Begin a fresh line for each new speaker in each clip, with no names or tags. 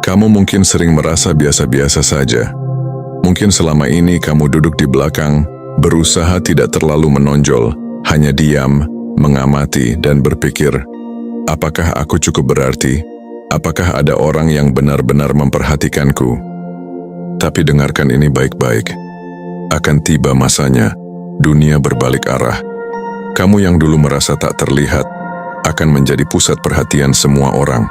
Kamu mungkin sering merasa biasa-biasa saja. Mungkin selama ini kamu duduk di belakang, berusaha tidak terlalu menonjol, hanya diam, mengamati, dan berpikir, apakah aku cukup berarti? Apakah ada orang yang benar-benar memperhatikanku? Tapi dengarkan ini baik-baik. Akan tiba masanya, dunia berbalik arah. Kamu yang dulu merasa tak terlihat, akan menjadi pusat perhatian semua orang.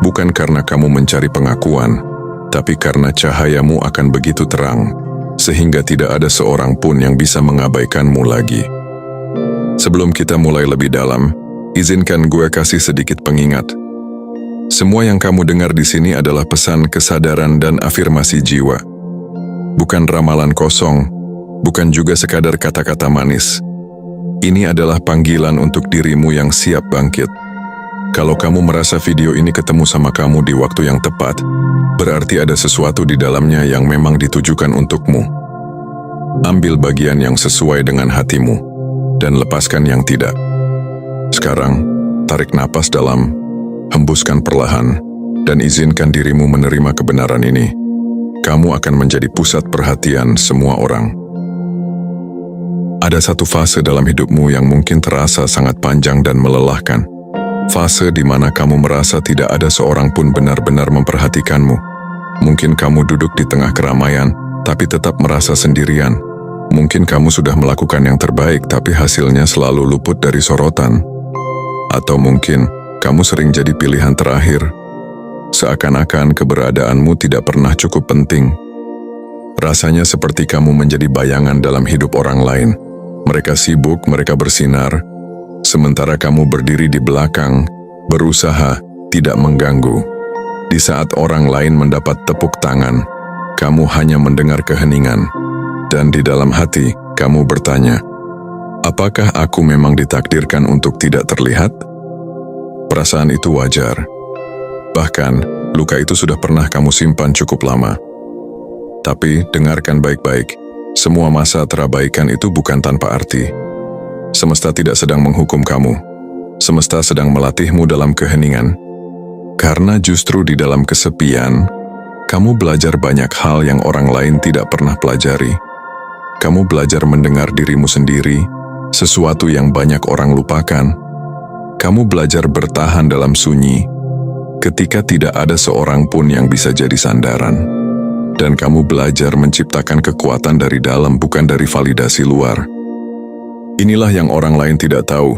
Bukan karena kamu mencari pengakuan, tapi karena cahayamu akan begitu terang, sehingga tidak ada seorang pun yang bisa mengabaikanmu lagi. Sebelum kita mulai lebih dalam, izinkan gue kasih sedikit pengingat. Semua yang kamu dengar di sini adalah pesan kesadaran dan afirmasi jiwa. Bukan ramalan kosong, bukan juga sekadar kata-kata manis. Ini adalah panggilan untuk dirimu yang siap bangkit. Kalau kamu merasa video ini ketemu sama kamu di waktu yang tepat, berarti ada sesuatu di dalamnya yang memang ditujukan untukmu. Ambil bagian yang sesuai dengan hatimu, dan lepaskan yang tidak. Sekarang, tarik napas dalam, hembuskan perlahan, dan izinkan dirimu menerima kebenaran ini. Kamu akan menjadi pusat perhatian semua orang. Ada satu fase dalam hidupmu yang mungkin terasa sangat panjang dan melelahkan. Fase di mana kamu merasa tidak ada seorang pun benar-benar memperhatikanmu. Mungkin kamu duduk di tengah keramaian, tapi tetap merasa sendirian. Mungkin kamu sudah melakukan yang terbaik, tapi hasilnya selalu luput dari sorotan. Atau mungkin kamu sering jadi pilihan terakhir. Seakan-akan keberadaanmu tidak pernah cukup penting. Rasanya seperti kamu menjadi bayangan dalam hidup orang lain. Mereka sibuk, mereka bersinar, sementara kamu berdiri di belakang, berusaha tidak mengganggu. Di saat orang lain mendapat tepuk tangan, kamu hanya mendengar keheningan. Dan di dalam hati, kamu bertanya, apakah aku memang ditakdirkan untuk tidak terlihat? Perasaan itu wajar. Bahkan, luka itu sudah pernah kamu simpan cukup lama. Tapi, dengarkan baik-baik, semua masa terabaikan itu bukan tanpa arti. Semesta tidak sedang menghukum kamu. Semesta sedang melatihmu dalam keheningan. Karena justru di dalam kesepian, kamu belajar banyak hal yang orang lain tidak pernah pelajari. Kamu belajar mendengar dirimu sendiri, sesuatu yang banyak orang lupakan. Kamu belajar bertahan dalam sunyi, ketika tidak ada seorang pun yang bisa jadi sandaran. Dan kamu belajar menciptakan kekuatan dari dalam, bukan dari validasi luar. Inilah yang orang lain tidak tahu.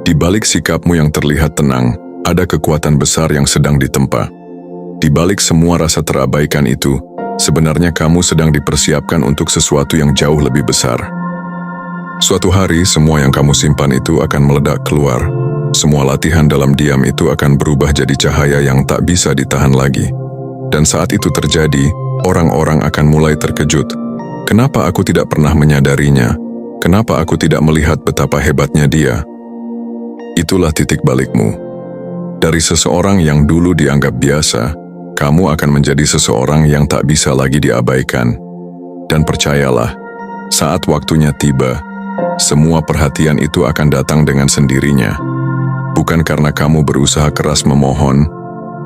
Di balik sikapmu yang terlihat tenang, ada kekuatan besar yang sedang ditempa. Di balik semua rasa terabaikan itu, sebenarnya kamu sedang dipersiapkan untuk sesuatu yang jauh lebih besar. Suatu hari, semua yang kamu simpan itu akan meledak keluar. Semua latihan dalam diam itu akan berubah jadi cahaya yang tak bisa ditahan lagi. Dan saat itu terjadi, orang-orang akan mulai terkejut. Kenapa aku tidak pernah menyadarinya? Kenapa aku tidak melihat betapa hebatnya dia? Itulah titik balikmu. Dari seseorang yang dulu dianggap biasa, kamu akan menjadi seseorang yang tak bisa lagi diabaikan. Dan percayalah, saat waktunya tiba, semua perhatian itu akan datang dengan sendirinya. Bukan karena kamu berusaha keras memohon,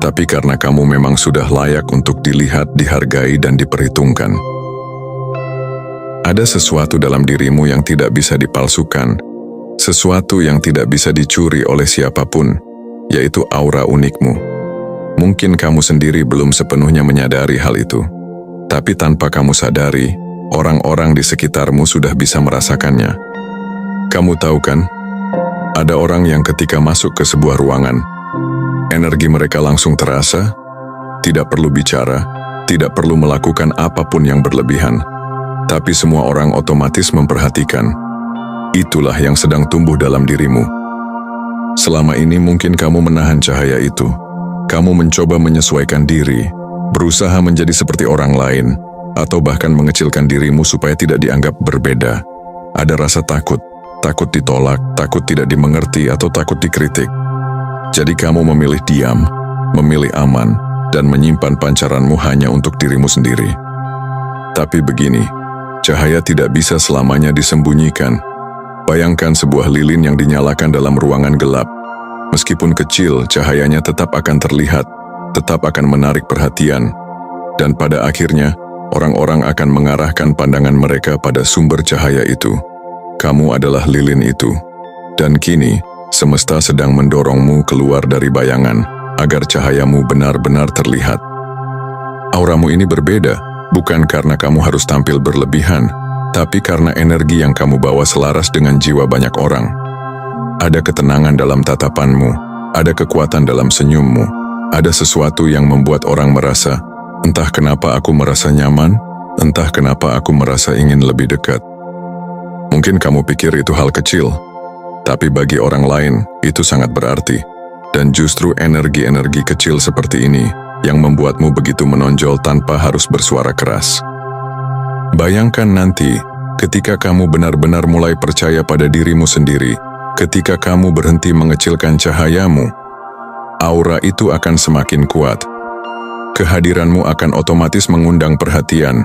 tapi karena kamu memang sudah layak untuk dilihat, dihargai, dan diperhitungkan. Ada sesuatu dalam dirimu yang tidak bisa dipalsukan, sesuatu yang tidak bisa dicuri oleh siapapun, yaitu aura unikmu. Mungkin kamu sendiri belum sepenuhnya menyadari hal itu, tapi tanpa kamu sadari, orang-orang di sekitarmu sudah bisa merasakannya. Kamu tahu kan, ada orang yang ketika masuk ke sebuah ruangan, energi mereka langsung terasa, tidak perlu bicara, tidak perlu melakukan apapun yang berlebihan, tapi semua orang otomatis memperhatikan. Itulah yang sedang tumbuh dalam dirimu. Selama ini mungkin kamu menahan cahaya itu. Kamu mencoba menyesuaikan diri, berusaha menjadi seperti orang lain, atau bahkan mengecilkan dirimu supaya tidak dianggap berbeda. Ada rasa takut ditolak, takut tidak dimengerti, atau takut dikritik. Jadi kamu memilih diam, memilih aman, dan menyimpan pancaranmu hanya untuk dirimu sendiri. Tapi begini, cahaya tidak bisa selamanya disembunyikan. Bayangkan sebuah lilin yang dinyalakan dalam ruangan gelap. Meskipun kecil, cahayanya tetap akan terlihat. tetap akan menarik perhatian, dan pada akhirnya, orang-orang akan mengarahkan pandangan mereka pada sumber cahaya itu. Kamu adalah lilin itu, dan kini, semesta sedang mendorongmu keluar dari bayangan, agar cahayamu benar-benar terlihat. Auramu ini berbeda, bukan karena kamu harus tampil berlebihan, tapi karena energi yang kamu bawa selaras dengan jiwa banyak orang. Ada ketenangan dalam tatapanmu, ada kekuatan dalam senyummu, ada sesuatu yang membuat orang merasa, entah kenapa aku merasa nyaman, entah kenapa aku merasa ingin lebih dekat. Mungkin kamu pikir itu hal kecil, tapi bagi orang lain itu sangat berarti. Dan justru energi-energi kecil seperti ini yang membuatmu begitu menonjol tanpa harus bersuara keras. Bayangkan nanti, ketika kamu benar-benar mulai percaya pada dirimu sendiri, ketika kamu berhenti mengecilkan cahayamu, aura itu akan semakin kuat. Kehadiranmu akan otomatis mengundang perhatian,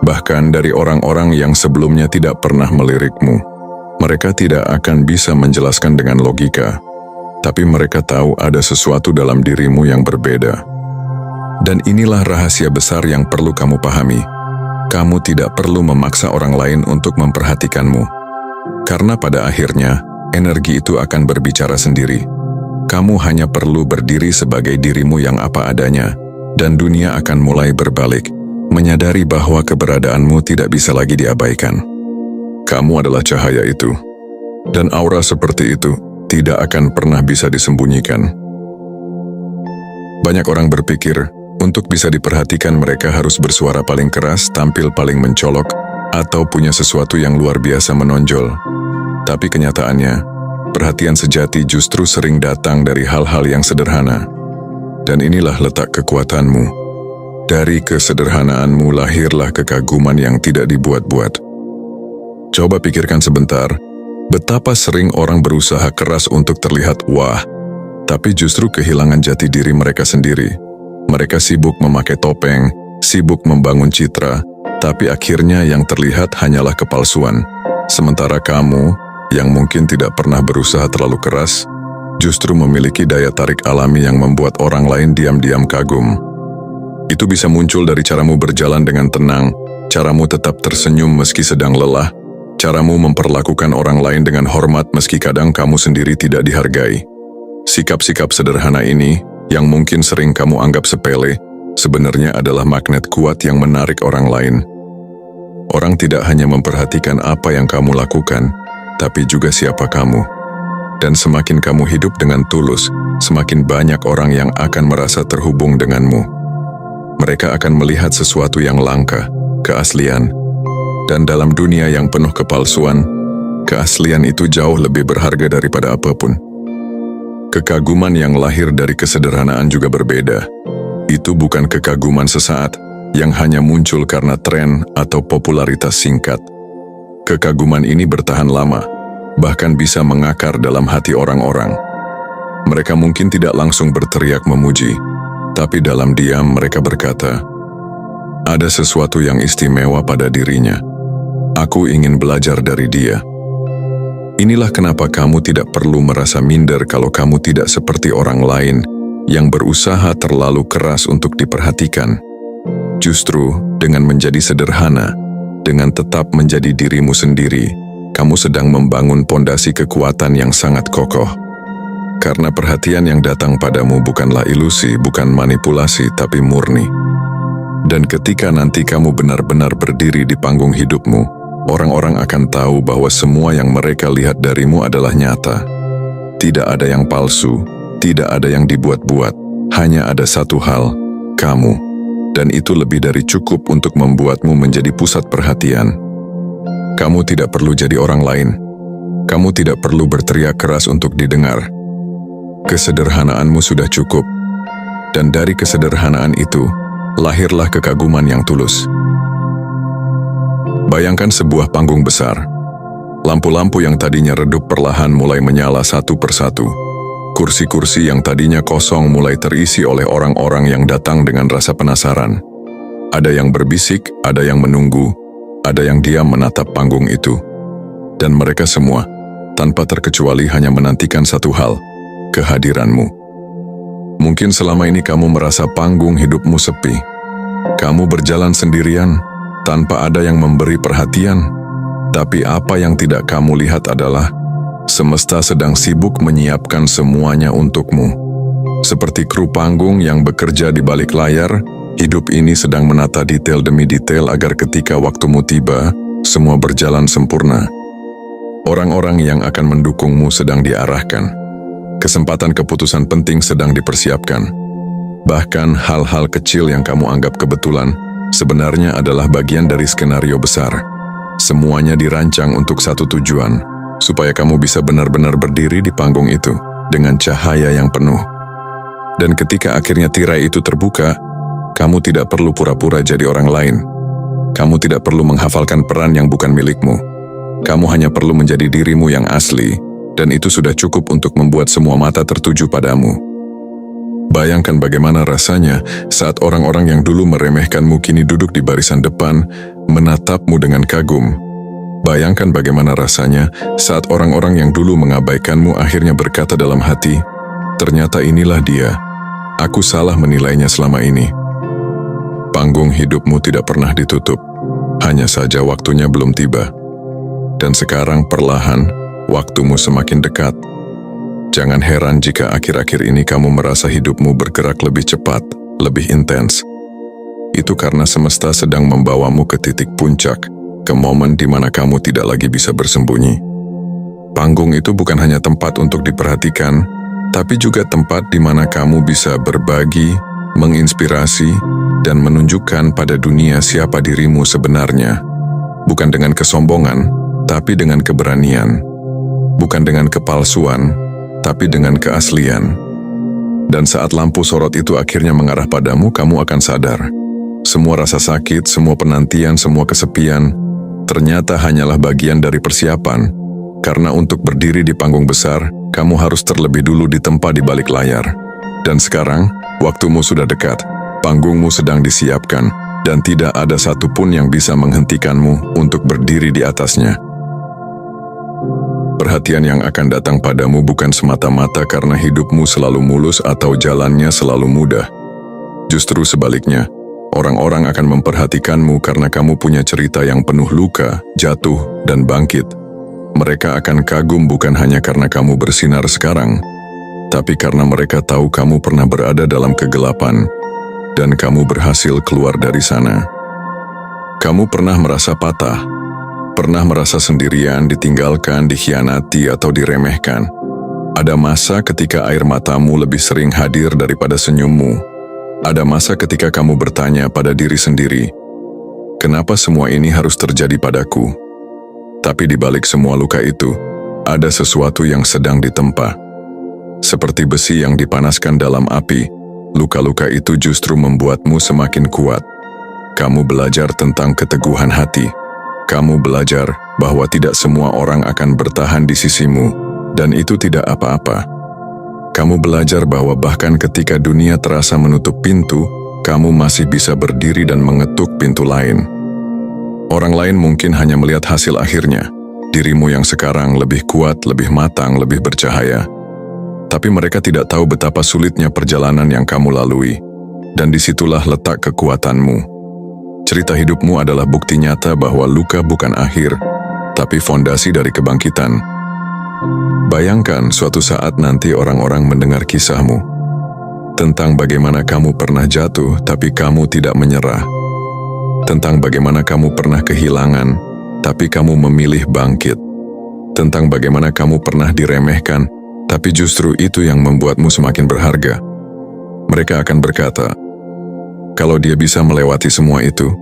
bahkan dari orang-orang yang sebelumnya tidak pernah melirikmu. Mereka tidak akan bisa menjelaskan dengan logika, tapi mereka tahu ada sesuatu dalam dirimu yang berbeda. Dan inilah rahasia besar yang perlu kamu pahami. Kamu tidak perlu memaksa orang lain untuk memperhatikanmu. Karena pada akhirnya, energi itu akan berbicara sendiri. Kamu hanya perlu berdiri sebagai dirimu yang apa adanya, dan dunia akan mulai berbalik, menyadari bahwa keberadaanmu tidak bisa lagi diabaikan. Kamu adalah cahaya itu, dan aura seperti itu tidak akan pernah bisa disembunyikan. Banyak orang berpikir, untuk bisa diperhatikan mereka harus bersuara paling keras, tampil paling mencolok, atau punya sesuatu yang luar biasa menonjol. Tapi kenyataannya, perhatian sejati justru sering datang dari hal-hal yang sederhana. Dan inilah letak kekuatanmu. Dari kesederhanaanmu lahirlah kekaguman yang tidak dibuat-buat. Coba pikirkan sebentar, betapa sering orang berusaha keras untuk terlihat wah, tapi justru kehilangan jati diri mereka sendiri. Mereka sibuk memakai topeng, sibuk membangun citra, tapi akhirnya yang terlihat hanyalah kepalsuan. Sementara kamu, yang mungkin tidak pernah berusaha terlalu keras, justru memiliki daya tarik alami yang membuat orang lain diam-diam kagum. Itu bisa muncul dari caramu berjalan dengan tenang, caramu tetap tersenyum meski sedang lelah, caramu memperlakukan orang lain dengan hormat meski kadang kamu sendiri tidak dihargai. Sikap-sikap sederhana ini, yang mungkin sering kamu anggap sepele, sebenarnya adalah magnet kuat yang menarik orang lain. Orang tidak hanya memperhatikan apa yang kamu lakukan, tapi juga siapa kamu. Dan semakin kamu hidup dengan tulus, semakin banyak orang yang akan merasa terhubung denganmu. Mereka akan melihat sesuatu yang langka, keaslian. Dan dalam dunia yang penuh kepalsuan, keaslian itu jauh lebih berharga daripada apapun. Kekaguman yang lahir dari kesederhanaan juga berbeda. Itu bukan kekaguman sesaat yang hanya muncul karena tren atau popularitas singkat. Kekaguman ini bertahan lama, bahkan bisa mengakar dalam hati orang-orang. Mereka mungkin tidak langsung berteriak memuji, tapi dalam diam mereka berkata, "Ada sesuatu yang istimewa pada dirinya. Aku ingin belajar dari dia." Inilah kenapa kamu tidak perlu merasa minder kalau kamu tidak seperti orang lain yang berusaha terlalu keras untuk diperhatikan. Justru dengan menjadi sederhana, dengan tetap menjadi dirimu sendiri, kamu sedang membangun pondasi kekuatan yang sangat kokoh. Karena perhatian yang datang padamu bukanlah ilusi, bukan manipulasi, tapi murni. Dan ketika nanti kamu benar-benar berdiri di panggung hidupmu, orang-orang akan tahu bahwa semua yang mereka lihat darimu adalah nyata. Tidak ada yang palsu, tidak ada yang dibuat-buat, hanya ada satu hal, kamu. Dan itu lebih dari cukup untuk membuatmu menjadi pusat perhatian. Kamu tidak perlu jadi orang lain. Kamu tidak perlu berteriak keras untuk didengar. Kesederhanaanmu sudah cukup. Dan dari kesederhanaan itu, lahirlah kekaguman yang tulus. Bayangkan sebuah panggung besar. Lampu-lampu yang tadinya redup perlahan mulai menyala satu persatu. Kursi-kursi yang tadinya kosong mulai terisi oleh orang-orang yang datang dengan rasa penasaran. Ada yang berbisik, ada yang menunggu, ada yang diam menatap panggung itu. Dan mereka semua, tanpa terkecuali hanya menantikan satu hal, kehadiranmu. Mungkin selama ini kamu merasa panggung hidupmu sepi. Kamu berjalan sendirian, tanpa ada yang memberi perhatian. Tapi apa yang tidak kamu lihat adalah semesta sedang sibuk menyiapkan semuanya untukmu. Seperti kru panggung yang bekerja di balik layar, hidup ini sedang menata detail demi detail agar ketika waktumu tiba, semua berjalan sempurna. Orang-orang yang akan mendukungmu sedang diarahkan. Kesempatan keputusan penting sedang dipersiapkan. Bahkan hal-hal kecil yang kamu anggap kebetulan, sebenarnya adalah bagian dari skenario besar. Semuanya dirancang untuk satu tujuan, supaya kamu bisa benar-benar berdiri di panggung itu dengan cahaya yang penuh. Dan ketika akhirnya tirai itu terbuka, kamu tidak perlu pura-pura jadi orang lain. Kamu tidak perlu menghafalkan peran yang bukan milikmu. Kamu hanya perlu menjadi dirimu yang asli, dan itu sudah cukup untuk membuat semua mata tertuju padamu. Bayangkan bagaimana rasanya saat orang-orang yang dulu meremehkanmu kini duduk di barisan depan, menatapmu dengan kagum. Bayangkan bagaimana rasanya saat orang-orang yang dulu mengabaikanmu akhirnya berkata dalam hati, "Ternyata inilah dia. Aku salah menilainya selama ini." Panggung hidupmu tidak pernah ditutup, hanya saja waktunya belum tiba. Dan sekarang perlahan, waktumu semakin dekat. Jangan heran jika akhir-akhir ini kamu merasa hidupmu bergerak lebih cepat, lebih intens. Itu karena semesta sedang membawamu ke titik puncak, ke momen di mana kamu tidak lagi bisa bersembunyi. Panggung itu bukan hanya tempat untuk diperhatikan, tapi juga tempat di mana kamu bisa berbagi, menginspirasi, dan menunjukkan pada dunia siapa dirimu sebenarnya. Bukan dengan kesombongan, tapi dengan keberanian. Bukan dengan kepalsuan, tapi dengan keaslian. Dan saat lampu sorot itu akhirnya mengarah padamu, kamu akan sadar. Semua rasa sakit, semua penantian, semua kesepian, ternyata hanyalah bagian dari persiapan. Karena untuk berdiri di panggung besar, kamu harus terlebih dulu ditempa di balik layar. Dan sekarang, waktumu sudah dekat. Panggungmu sedang disiapkan, dan tidak ada satupun yang bisa menghentikanmu untuk berdiri di atasnya. Perhatian yang akan datang padamu bukan semata-mata karena hidupmu selalu mulus atau jalannya selalu mudah. Justru sebaliknya, orang-orang akan memperhatikanmu karena kamu punya cerita yang penuh luka, jatuh, dan bangkit. Mereka akan kagum bukan hanya karena kamu bersinar sekarang, tapi karena mereka tahu kamu pernah berada dalam kegelapan, dan kamu berhasil keluar dari sana. Kamu pernah merasa patah, pernah merasa sendirian, ditinggalkan, dikhianati, atau diremehkan. Ada masa ketika air matamu lebih sering hadir daripada senyummu. Ada masa ketika kamu bertanya pada diri sendiri, "Kenapa semua ini harus terjadi padaku?" Tapi di balik semua luka itu, ada sesuatu yang sedang ditempa. Seperti besi yang dipanaskan dalam api, luka-luka itu justru membuatmu semakin kuat. Kamu belajar tentang keteguhan hati. Kamu belajar bahwa tidak semua orang akan bertahan di sisimu, dan itu tidak apa-apa. Kamu belajar bahwa bahkan ketika dunia terasa menutup pintu, kamu masih bisa berdiri dan mengetuk pintu lain. Orang lain mungkin hanya melihat hasil akhirnya, dirimu yang sekarang lebih kuat, lebih matang, lebih bercahaya. Tapi mereka tidak tahu betapa sulitnya perjalanan yang kamu lalui, dan disitulah letak kekuatanmu. Cerita hidupmu adalah bukti nyata bahwa luka bukan akhir, tapi fondasi dari kebangkitan. Bayangkan suatu saat nanti orang-orang mendengar kisahmu, tentang bagaimana kamu pernah jatuh tapi kamu tidak menyerah, tentang bagaimana kamu pernah kehilangan tapi kamu memilih bangkit, tentang bagaimana kamu pernah diremehkan tapi justru itu yang membuatmu semakin berharga. Mereka akan berkata, "Kalau dia bisa melewati semua itu,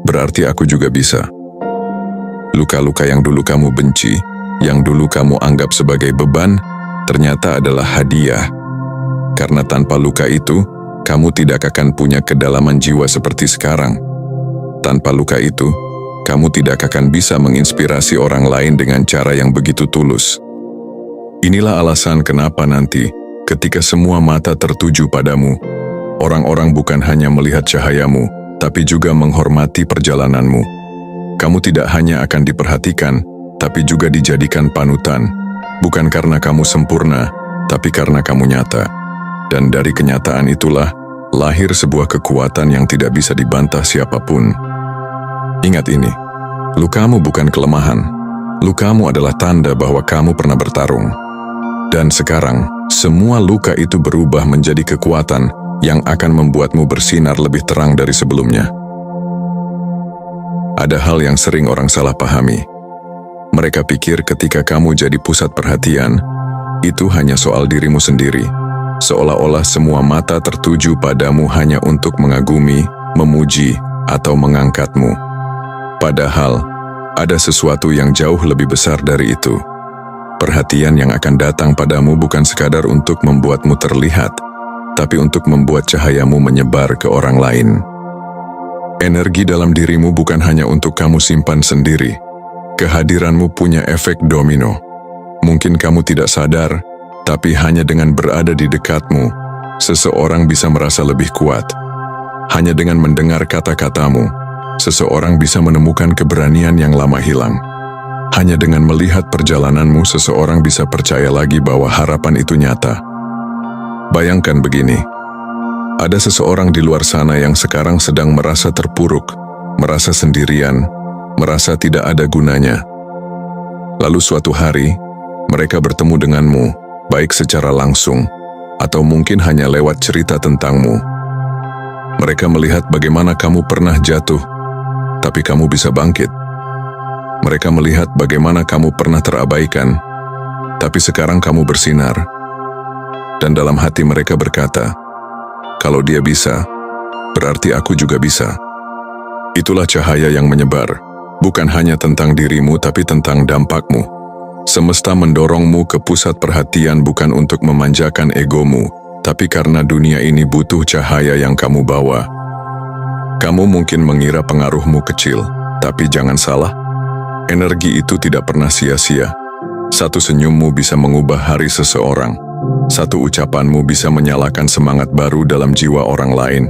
berarti aku juga bisa." Luka-luka yang dulu kamu benci, yang dulu kamu anggap sebagai beban, ternyata adalah hadiah. Karena tanpa luka itu, kamu tidak akan punya kedalaman jiwa seperti sekarang. Tanpa luka itu, kamu tidak akan bisa menginspirasi orang lain dengan cara yang begitu tulus. Inilah alasan kenapa nanti, ketika semua mata tertuju padamu, orang-orang bukan hanya melihat cahayamu, tapi juga menghormati perjalananmu. Kamu tidak hanya akan diperhatikan, tapi juga dijadikan panutan, bukan karena kamu sempurna, tapi karena kamu nyata. Dan dari kenyataan itulah, lahir sebuah kekuatan yang tidak bisa dibantah siapapun. Ingat ini, lukamu bukan kelemahan. Lukamu adalah tanda bahwa kamu pernah bertarung. Dan sekarang, semua luka itu berubah menjadi kekuatan yang akan membuatmu bersinar lebih terang dari sebelumnya. Ada hal yang sering orang salah pahami. Mereka pikir ketika kamu jadi pusat perhatian, itu hanya soal dirimu sendiri. Seolah-olah semua mata tertuju padamu hanya untuk mengagumi, memuji, atau mengangkatmu. Padahal, ada sesuatu yang jauh lebih besar dari itu. Perhatian yang akan datang padamu bukan sekadar untuk membuatmu terlihat, tapi untuk membuat cahayamu menyebar ke orang lain. Energi dalam dirimu bukan hanya untuk kamu simpan sendiri. Kehadiranmu punya efek domino. Mungkin kamu tidak sadar, tapi hanya dengan berada di dekatmu, seseorang bisa merasa lebih kuat. Hanya dengan mendengar kata-katamu, seseorang bisa menemukan keberanian yang lama hilang. Hanya dengan melihat perjalananmu, seseorang bisa percaya lagi bahwa harapan itu nyata. Bayangkan begini, ada seseorang di luar sana yang sekarang sedang merasa terpuruk, merasa sendirian, merasa tidak ada gunanya. Lalu suatu hari, mereka bertemu denganmu, baik secara langsung, atau mungkin hanya lewat cerita tentangmu. Mereka melihat bagaimana kamu pernah jatuh, tapi kamu bisa bangkit. Mereka melihat bagaimana kamu pernah terabaikan, tapi sekarang kamu bersinar. Dan dalam hati mereka berkata, kalau dia bisa, berarti aku juga bisa. Itulah cahaya yang menyebar, bukan hanya tentang dirimu tapi tentang dampakmu. Semesta mendorongmu ke pusat perhatian bukan untuk memanjakan egomu, tapi karena dunia ini butuh cahaya yang kamu bawa. Kamu mungkin mengira pengaruhmu kecil, tapi jangan salah. Energi itu tidak pernah sia-sia. Satu senyummu bisa mengubah hari seseorang. Satu ucapanmu bisa menyalakan semangat baru dalam jiwa orang lain.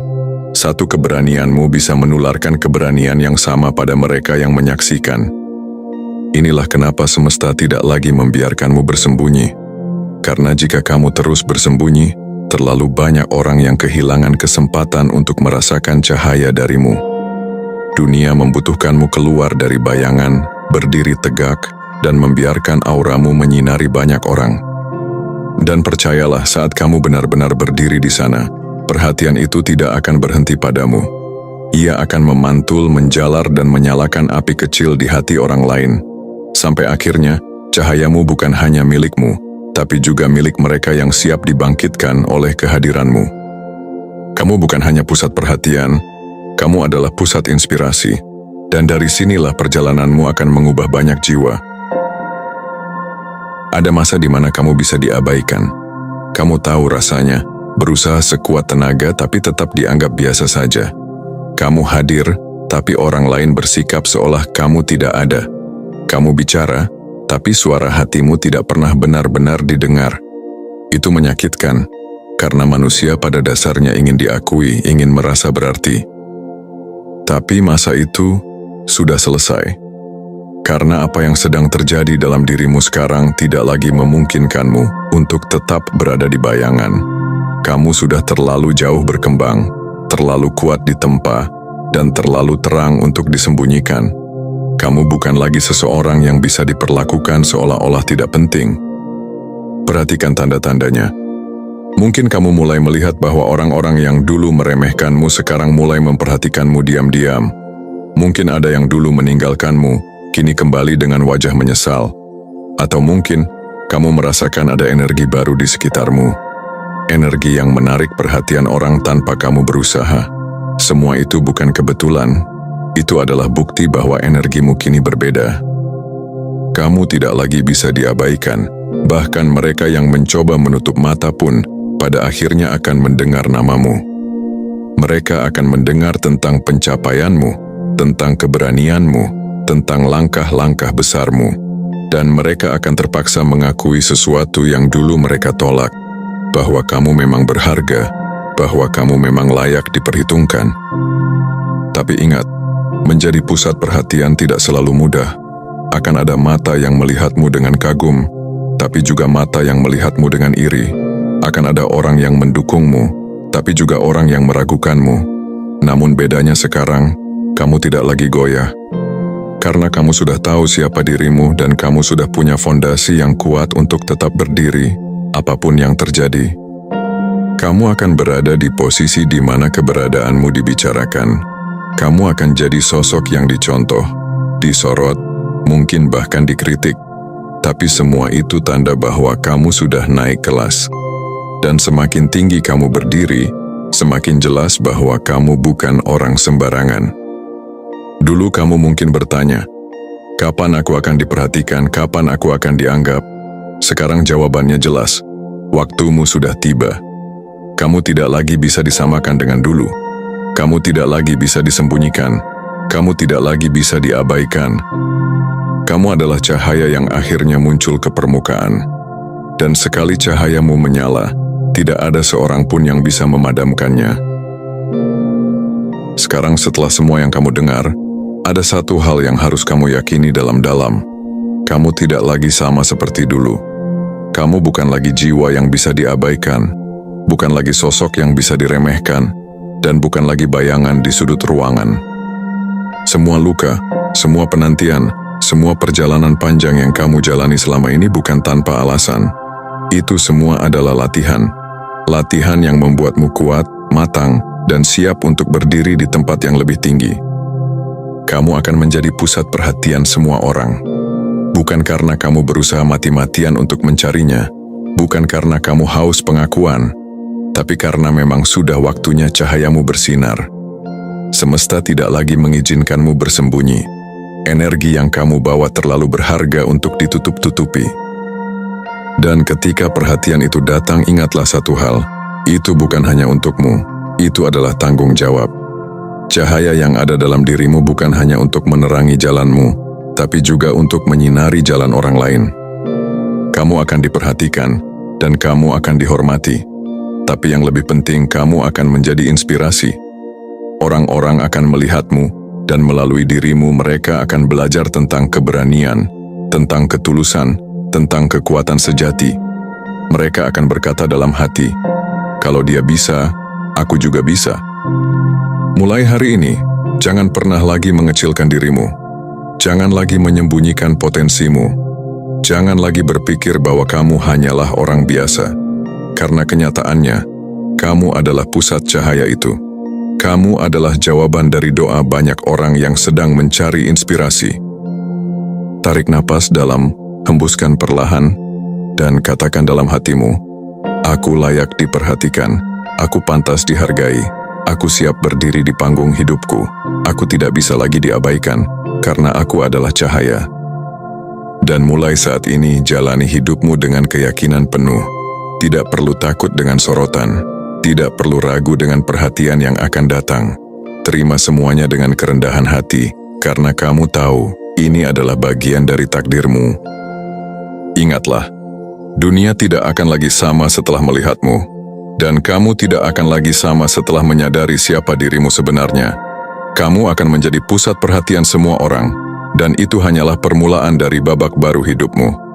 Satu keberanianmu bisa menularkan keberanian yang sama pada mereka yang menyaksikan. Inilah kenapa semesta tidak lagi membiarkanmu bersembunyi. Karena jika kamu terus bersembunyi, terlalu banyak orang yang kehilangan kesempatan untuk merasakan cahaya darimu. Dunia membutuhkanmu keluar dari bayangan, berdiri tegak, dan membiarkan auramu menyinari banyak orang. Dan percayalah, saat kamu benar-benar berdiri di sana, perhatian itu tidak akan berhenti padamu. Ia akan memantul, menjalar, dan menyalakan api kecil di hati orang lain. Sampai akhirnya, cahayamu bukan hanya milikmu, tapi juga milik mereka yang siap dibangkitkan oleh kehadiranmu. Kamu bukan hanya pusat perhatian, kamu adalah pusat inspirasi, dan dari sinilah perjalananmu akan mengubah banyak jiwa. Ada masa di mana kamu bisa diabaikan. Kamu tahu rasanya, berusaha sekuat tenaga tapi tetap dianggap biasa saja. Kamu hadir, tapi orang lain bersikap seolah kamu tidak ada. Kamu bicara, tapi suara hatimu tidak pernah benar-benar didengar. Itu menyakitkan, karena manusia pada dasarnya ingin diakui, ingin merasa berarti. Tapi masa itu sudah selesai. Karena apa yang sedang terjadi dalam dirimu sekarang tidak lagi memungkinkanmu untuk tetap berada di bayangan. Kamu sudah terlalu jauh berkembang, terlalu kuat ditempa, dan terlalu terang untuk disembunyikan. Kamu bukan lagi seseorang yang bisa diperlakukan seolah-olah tidak penting. Perhatikan tanda-tandanya. Mungkin kamu mulai melihat bahwa orang-orang yang dulu meremehkanmu sekarang mulai memperhatikanmu diam-diam. Mungkin ada yang dulu meninggalkanmu, kini kembali dengan wajah menyesal. Atau mungkin kamu merasakan ada energi baru di sekitarmu. Energi yang menarik perhatian orang tanpa kamu berusaha. Semua itu bukan kebetulan. Itu adalah bukti bahwa energimu kini berbeda. Kamu tidak lagi bisa diabaikan. Bahkan mereka yang mencoba menutup mata pun pada akhirnya akan mendengar namamu. Mereka akan mendengar tentang pencapaianmu, tentang keberanianmu, tentang langkah-langkah besarmu, dan mereka akan terpaksa mengakui sesuatu yang dulu mereka tolak, bahwa kamu memang berharga, bahwa kamu memang layak diperhitungkan. Tapi ingat, menjadi pusat perhatian tidak selalu mudah. Akan ada mata yang melihatmu dengan kagum, tapi juga mata yang melihatmu dengan iri. Akan ada orang yang mendukungmu, tapi juga orang yang meragukanmu. Namun bedanya sekarang, kamu tidak lagi goyah. Karena kamu sudah tahu siapa dirimu dan kamu sudah punya fondasi yang kuat untuk tetap berdiri, apapun yang terjadi. Kamu akan berada di posisi di mana keberadaanmu dibicarakan. Kamu akan jadi sosok yang dicontoh, disorot, mungkin bahkan dikritik. Tapi semua itu tanda bahwa kamu sudah naik kelas. Dan semakin tinggi kamu berdiri, semakin jelas bahwa kamu bukan orang sembarangan. Dulu kamu mungkin bertanya, kapan aku akan diperhatikan, kapan aku akan dianggap? Sekarang jawabannya jelas, waktumu sudah tiba. Kamu tidak lagi bisa disamakan dengan dulu. Kamu tidak lagi bisa disembunyikan. Kamu tidak lagi bisa diabaikan. Kamu adalah cahaya yang akhirnya muncul ke permukaan. Dan sekali cahayamu menyala, tidak ada seorang pun yang bisa memadamkannya. Sekarang setelah semua yang kamu dengar, ada satu hal yang harus kamu yakini dalam-dalam. Kamu tidak lagi sama seperti dulu. Kamu bukan lagi jiwa yang bisa diabaikan. Bukan lagi sosok yang bisa diremehkan, dan bukan lagi bayangan di sudut ruangan. Semua luka, semua penantian, semua perjalanan panjang yang kamu jalani selama ini bukan tanpa alasan. Itu semua adalah latihan. Latihan yang membuatmu kuat, matang, dan siap untuk berdiri di tempat yang lebih tinggi. Kamu akan menjadi pusat perhatian semua orang. Bukan karena kamu berusaha mati-matian untuk mencarinya, bukan karena kamu haus pengakuan, tapi karena memang sudah waktunya cahayamu bersinar. Semesta tidak lagi mengizinkanmu bersembunyi. Energi yang kamu bawa terlalu berharga untuk ditutup-tutupi. Dan ketika perhatian itu datang, ingatlah satu hal, itu bukan hanya untukmu, itu adalah tanggung jawab. Cahaya yang ada dalam dirimu bukan hanya untuk menerangi jalanmu, tapi juga untuk menyinari jalan orang lain. Kamu akan diperhatikan, dan kamu akan dihormati. Tapi yang lebih penting, kamu akan menjadi inspirasi. Orang-orang akan melihatmu, dan melalui dirimu mereka akan belajar tentang keberanian, tentang ketulusan, tentang kekuatan sejati. Mereka akan berkata dalam hati, kalau dia bisa, aku juga bisa. Mulai hari ini, jangan pernah lagi mengecilkan dirimu. Jangan lagi menyembunyikan potensimu. Jangan lagi berpikir bahwa kamu hanyalah orang biasa. Karena kenyataannya, kamu adalah pusat cahaya itu. Kamu adalah jawaban dari doa banyak orang yang sedang mencari inspirasi. Tarik napas dalam, hembuskan perlahan, dan katakan dalam hatimu, aku layak diperhatikan, aku pantas dihargai, aku siap berdiri di panggung hidupku, aku tidak bisa lagi diabaikan, karena aku adalah cahaya. Dan mulai saat ini, jalani hidupmu dengan keyakinan penuh. Tidak perlu takut dengan sorotan, tidak perlu ragu dengan perhatian yang akan datang. Terima semuanya dengan kerendahan hati, karena kamu tahu, ini adalah bagian dari takdirmu. Ingatlah, dunia tidak akan lagi sama setelah melihatmu, dan kamu tidak akan lagi sama setelah menyadari siapa dirimu sebenarnya. Kamu akan menjadi pusat perhatian semua orang, dan itu hanyalah permulaan dari babak baru hidupmu.